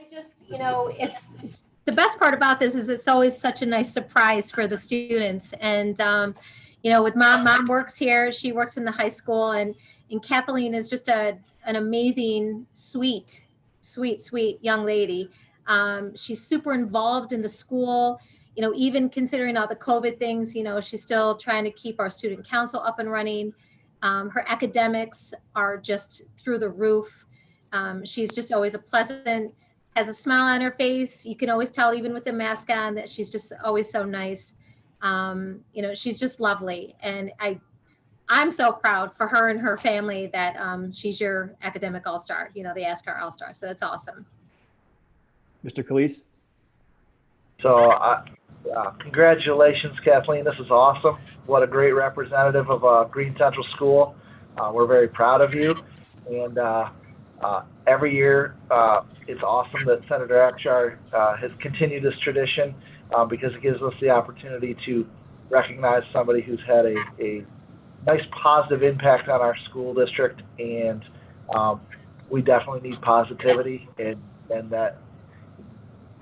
I just, it's the best part about this is it's always such a nice surprise for the students. And, with mom works here, she works in the high school, and Kathleen is just an amazing, sweet, sweet young lady. She's super involved in the school, even considering all the COVID things, she's still trying to keep our student council up and running. Her academics are just through the roof. She's just always has a smile on her face. You can always tell, even with the mask on, that she's just always so nice. She's just lovely. And I'm so proud for her and her family that she's your academic all-star, the ASCAR all-star. So that's awesome. Mr. Calise? So congratulations, Kathleen. This is awesome. What a great representative of Greene Central School. We're very proud of you. And every year, it's awesome that Senator Akshar has continued this tradition because it gives us the opportunity to recognize somebody who's had a nice positive impact on our school district. And we definitely need positivity, and that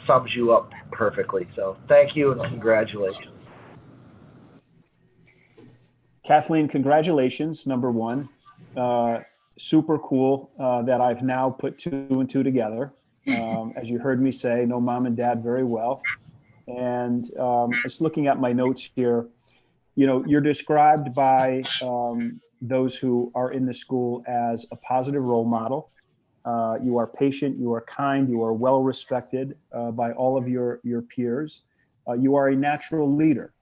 sums you up perfectly. So thank you and congratulations. Kathleen, congratulations, number one. Super cool that I've now put 2 and 2 together. As you heard me say, know mom and dad very well. And just looking at my notes here, you're described by those who are in the school as a positive role model. You are patient, you are kind, you are well respected by all of your peers. You are a natural leader.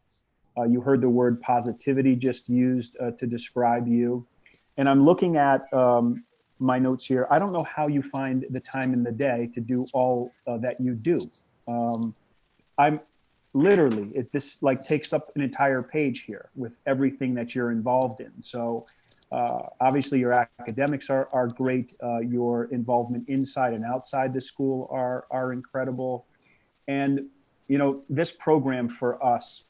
You heard the word positivity just used to describe you. And I'm looking at my notes here. I don't know how you find the time in the day to do all that you do. I'm literally, this like takes up an entire page here with everything that you're involved in. So obviously your academics are great. Your involvement inside and outside the school are incredible. And, this program for us,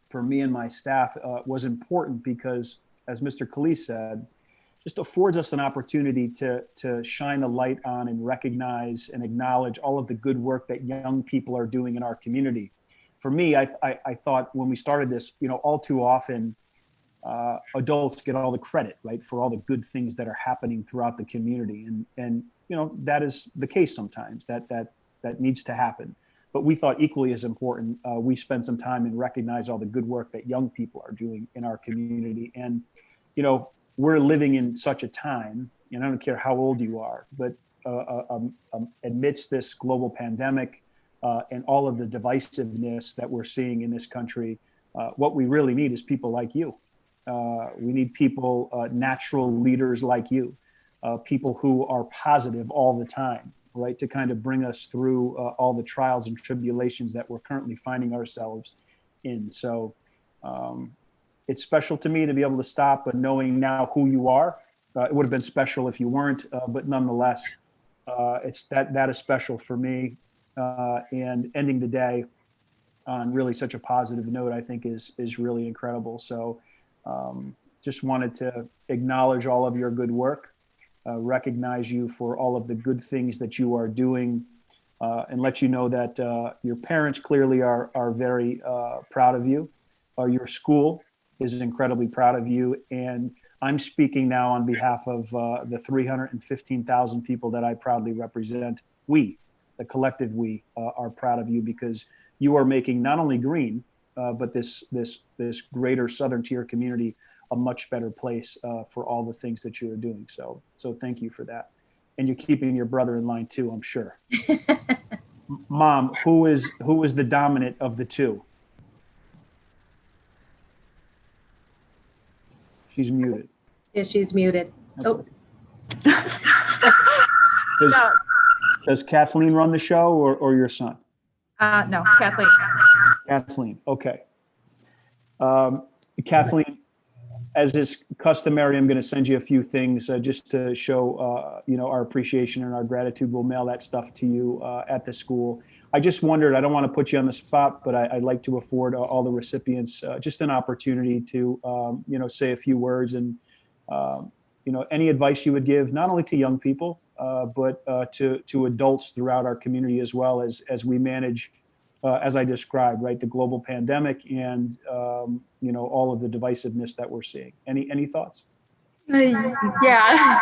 for me and my staff, was important because, as Mr. Calise said, just affords us an opportunity to shine a light on and recognize and acknowledge all of the good work that young people are doing in our community. For me, I thought when we started this, all too often, adults get all the credit, right, for all the good things that are happening throughout the community. And that is the case sometimes, that needs to happen. But we thought equally as important, we spend some time and recognize all the good work that young people are doing in our community. And, we're living in such a time, and I don't care how old you are, but amidst this global pandemic and all of the divisiveness that we're seeing in this country, what we really need is people like you. We need people, natural leaders like you, people who are positive all the time, right, to kind of bring us through all the trials and tribulations that we're currently finding ourselves in. So it's special to me to be able to stop, but knowing now who you are, it would have been special if you weren't, but nonetheless, it's that is special for me. And ending the day on really such a positive note, I think is really incredible. So just wanted to acknowledge all of your good work, recognize you for all of the good things that you are doing, and let you know that your parents clearly are very proud of you. Your school is incredibly proud of you. And I'm speaking now on behalf of the 315,000 people that I proudly represent. We, the collective we, are proud of you because you are making not only Greene, but this greater Southern Tier community a much better place for all the things that you are doing. So thank you for that. And you're keeping your brother in line too, I'm sure. Mom, who is the dominant of the two? She's muted. Yeah, she's muted. Oh. Does Kathleen run the show or your son? No, Kathleen. Kathleen, okay. Kathleen, as is customary, I'm going to send you a few things just to show, our appreciation and our gratitude. We'll mail that stuff to you at the school. I just wondered, I don't want to put you on the spot, but I'd like to afford all the recipients just an opportunity to, say a few words and, any advice you would give, not only to young people, but to adults throughout our community as well as we manage, as I described, right, the global pandemic and all of the divisiveness that we're seeing. Any thoughts? Yeah.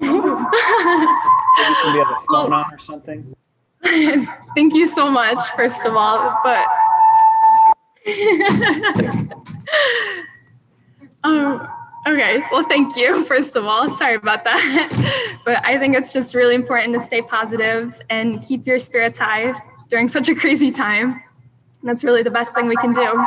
Maybe somebody has a phone on or something. Thank you so much, first of all, but okay, well, thank you, first of all. Sorry about that. But I think it's just really important to stay positive and keep your spirits high during such a crazy time. And that's really the best thing we can do.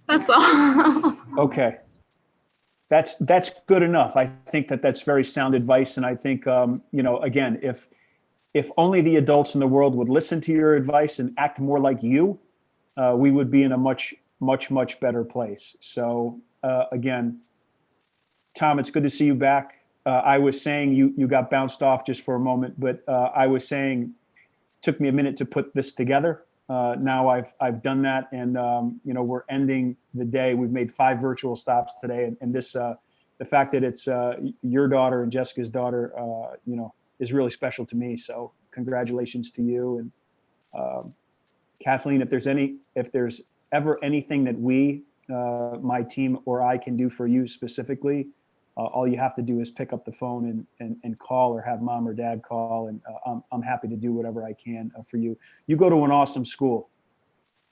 That's all. Okay. That's good enough. I think that's very sound advice. And I think, again, if only the adults in the world would listen to your advice and act more like you, we would be in a much, much, much better place. So again, Tom, it's good to see you back. I was saying you got bounced off just for a moment, but I was saying it took me a minute to put this together. Now I've done that, and we're ending the day. We've made 5 virtual stops today, and this the fact that it's your daughter and Jessica's daughter, is really special to me. So congratulations to you and Kathleen. If there's ever anything that we, my team or I can do for you specifically, all you have to do is pick up the phone and call, or have mom or dad call, and I'm happy to do whatever I can for you. You go to an awesome school.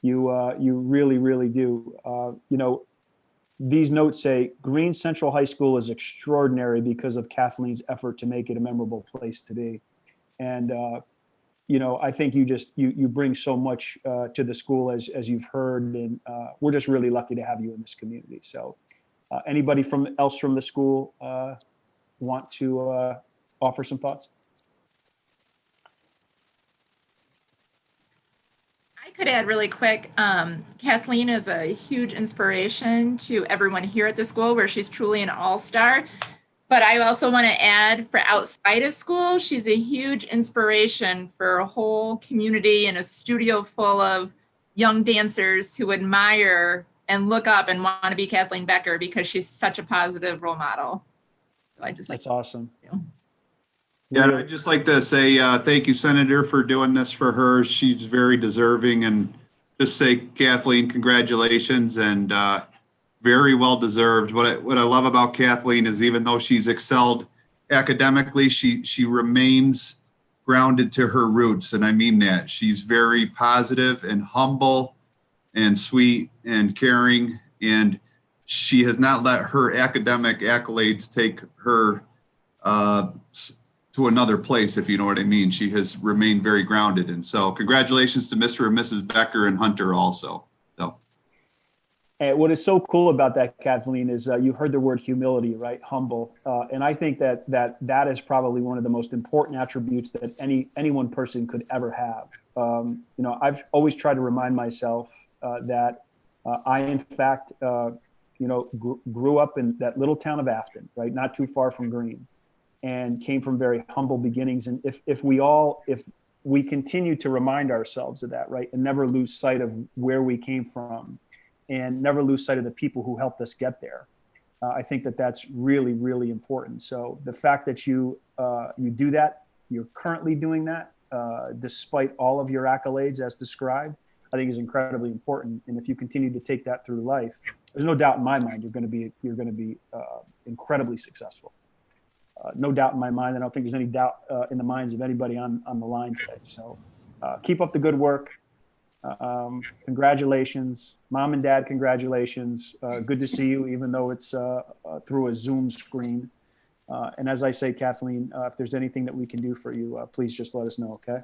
You really, really do. These notes say Greene Central High School is extraordinary because of Kathleen's effort to make it a memorable place to be. And I think you bring so much to the school, as you've heard, and we're just really lucky to have you in this community. So. Anybody else from the school want to offer some thoughts? I could add really quick. Kathleen is a huge inspiration to everyone here at the school, where she's truly an all-star. But I also want to add, for outside of school, she's a huge inspiration for a whole community and a studio full of young dancers who admire and look up and want to be Kathleen Becker, because she's such a positive role model. So That's awesome. Yeah, and I'd just like to say thank you, Senator, for doing this for her. She's very deserving, and just say, Kathleen, congratulations, and very well deserved. What I love about Kathleen is, even though she's excelled academically, she remains grounded to her roots, and I mean that. She's very positive and humble and sweet and caring, and she has not let her academic accolades take her to another place, if you know what I mean. She has remained very grounded, and so congratulations to Mr. and Mrs. Becker and Hunter also. So, and what is so cool about that, Kathleen, is you heard the word humility, right? Humble, and I think that is probably one of the most important attributes that any one person could ever have. I've always tried to remind myself that I, in fact, grew up in that little town of Afton, right, not too far from Greene, and came from very humble beginnings. And if we continue to remind ourselves of that, right, and never lose sight of where we came from, and never lose sight of the people who helped us get there, I think that's really, really important. So the fact that you do that, you're currently doing that, despite all of your accolades as described, I think is incredibly important. And if you continue to take that through life, there's no doubt in my mind you're going to be incredibly successful. No doubt in my mind. I don't think there's any doubt in the minds of anybody on the line today. So keep up the good work. Congratulations, Mom and Dad. Congratulations. Good to see you, even though it's through a Zoom screen. And as I say, Kathleen, if there's anything that we can do for you, please just let us know. Okay.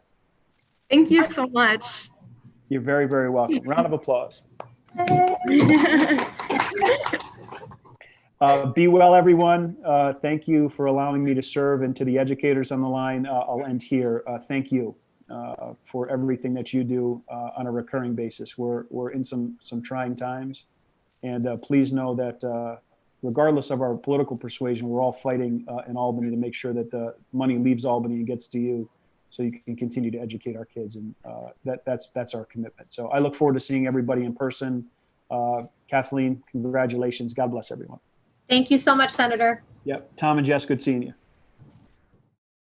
Thank you so much. You're very, very welcome. Round of applause. Be well, everyone. Thank you for allowing me to serve, and to the educators on the line, I'll end here. Thank you for everything that you do on a recurring basis. We're in some trying times, and please know that regardless of our political persuasion, we're all fighting in Albany to make sure that the money leaves Albany and gets to you. so you can continue to educate our kids. And that's our commitment. So I look forward to seeing everybody in person. Kathleen, congratulations. God bless everyone. Thank you so much, Senator. Yep. Tom and Jess, good seeing you.